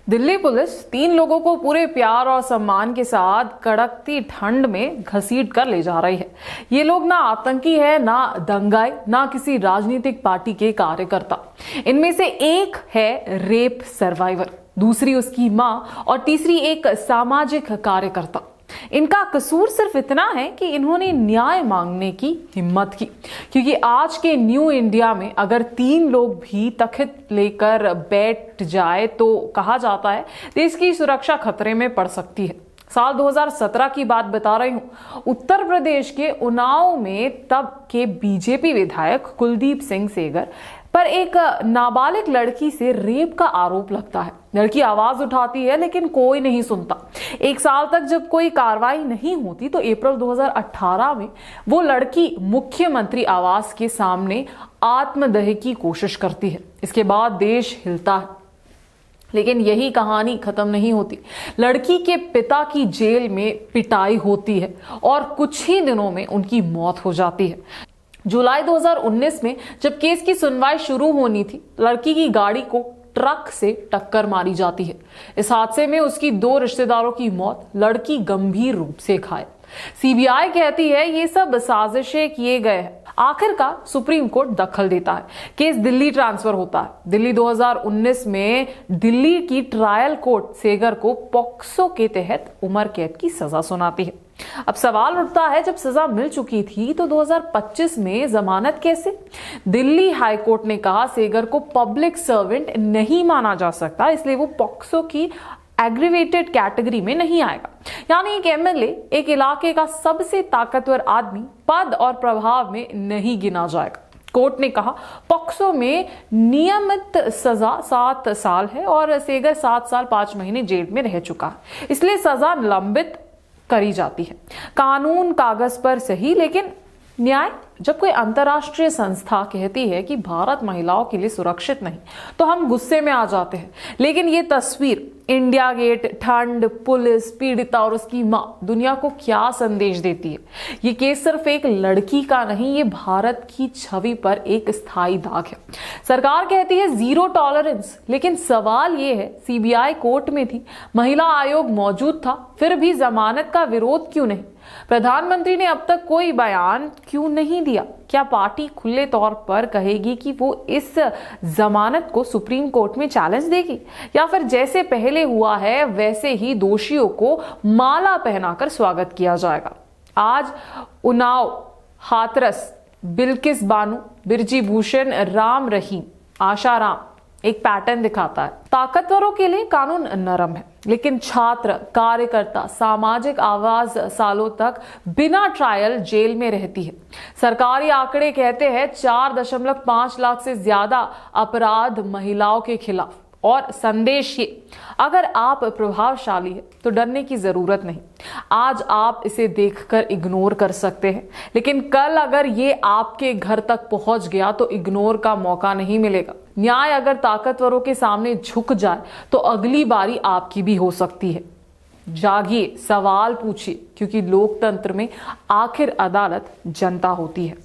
Delhi police 3 लोगों को पूरे प्यार और सम्मान के साथ कड़कती ठंड में घसीट कर ले जा रही है। ये लोग ना आतंकी है, ना दंगाई, ना किसी राजनीतिक पार्टी के कार्यकर्ता। इनमें से एक है रेप सर्वाइवर, दूसरी उसकी मां और तीसरी एक सामाजिक कार्यकर्ता। इनका कसूर सिर्फ इतना है कि इन्होंने न्याय मांगने की हिम्मत की, क्योंकि आज के न्यू इंडिया में अगर 3 लोग भी तख्त लेकर बैठ जाए तो कहा जाता है देश की सुरक्षा खतरे में पड़ सकती है। साल 2017 की बात बता रही हूं। उत्तर प्रदेश के उन्नाव में तब के बीजेपी विधायक कुलदीप सिंह सेंगर पर एक नाबालिग लड़की से रेप का आरोप लगता है। लड़की आवाज उठाती है लेकिन कोई नहीं सुनता। 1 साल तक जब कोई कार्रवाई नहीं होती तो अप्रैल 2018 में वो लड़की मुख्यमंत्री आवास के सामने आत्मदाह की कोशिश करती है। इसके बाद देश हिलता है, लेकिन यही कहानी खत्म नहीं होती। लड़की के पिता की जेल में पिटाई होती है और कुछ ही दिनों में उनकी मौत हो जाती है। जुलाई 2019 में जब केस की सुनवाई शुरू होनी थी, लड़की की गाड़ी को ट्रक से टक्कर मारी जाती है। इस हादसे में उसकी 2 रिश्तेदारों की मौत, लड़की गंभीर रूप से घायल। सीबीआई कहती है ये सब साजिशें किए गए हैं। आखिरकार सुप्रीम कोर्ट दखल देता है, केस दिल्ली ट्रांसफर होता है। दिल्ली 2019 में दिल्ली की ट्रायल कोर्ट सेंगर को पॉक्सो के तहत उम्र कैद की सजा सुनाती है। अब सवाल उठता है, जब सजा मिल चुकी थी तो 2025 में जमानत कैसे? दिल्ली हाई कोर्ट ने कहा सेंगर को पब्लिक सर्वेंट नहीं माना जा सकता, इसलिए वो पॉक्सो की एग्रीवेटेड कैटेगरी में नहीं आएगा। यानी एक एमएलए, एक इलाके का सबसे ताकतवर आदमी, पद और प्रभाव में नहीं गिना जाएगा। कोर्ट ने कहा पॉक्सो में नियमित सजा 7 साल है और सेंगर 7 साल 5 महीने जेल में रह चुका है, इसलिए सजा निलंबित करी जाती है। कानून कागज पर सही, लेकिन न्याय? जब कोई अंतर्राष्ट्रीय संस्था कहती है कि भारत महिलाओं के लिए सुरक्षित नहीं, तो हम गुस्से में आ जाते हैं। लेकिन ये तस्वीर, इंडिया गेट, ठंड, पुलिस, पीड़िता और उसकी मां, दुनिया को क्या संदेश देती है? ये केस सिर्फ एक लड़की का नहीं, ये भारत की छवि पर एक स्थायी दाग है। सरकार कहती है 0 टॉलरेंस, लेकिन सवाल ये है सीबीआई कोर्ट में थी, महिला आयोग मौजूद था, फिर भी जमानत का विरोध क्यों नहीं? प्रधानमंत्री ने अब तक कोई बयान क्यों नहीं दिया? क्या पार्टी खुले तौर पर कहेगी कि वो इस जमानत को सुप्रीम कोर्ट में चैलेंज देगी, या फिर जैसे पहले हुआ है वैसे ही दोषियों को माला पहनाकर स्वागत किया जाएगा? आज उन्नाव, हाथरस, बिल्किस बानो, बिरजी भूषण, राम रहीम, आशाराम एक पैटर्न दिखाता है। ताकतवरों के लिए कानून नरम है, लेकिन छात्र, कार्यकर्ता, सामाजिक आवाज सालों तक बिना ट्रायल जेल में रहती है। सरकारी आंकड़े कहते हैं 4.5 लाख से ज्यादा अपराध महिलाओं के खिलाफ। और संदेश ये, अगर आप प्रभावशाली है तो डरने की जरूरत नहीं। आज आप इसे देखकर इग्नोर कर सकते हैं, लेकिन कल अगर ये आपके घर तक पहुंच गया तो इग्नोर का मौका नहीं मिलेगा। न्याय अगर ताकतवरों के सामने झुक जाए तो अगली बारी आपकी भी हो सकती है। जागिए, सवाल पूछिए, क्योंकि लोकतंत्र में आखिर अदालत जनता होती है।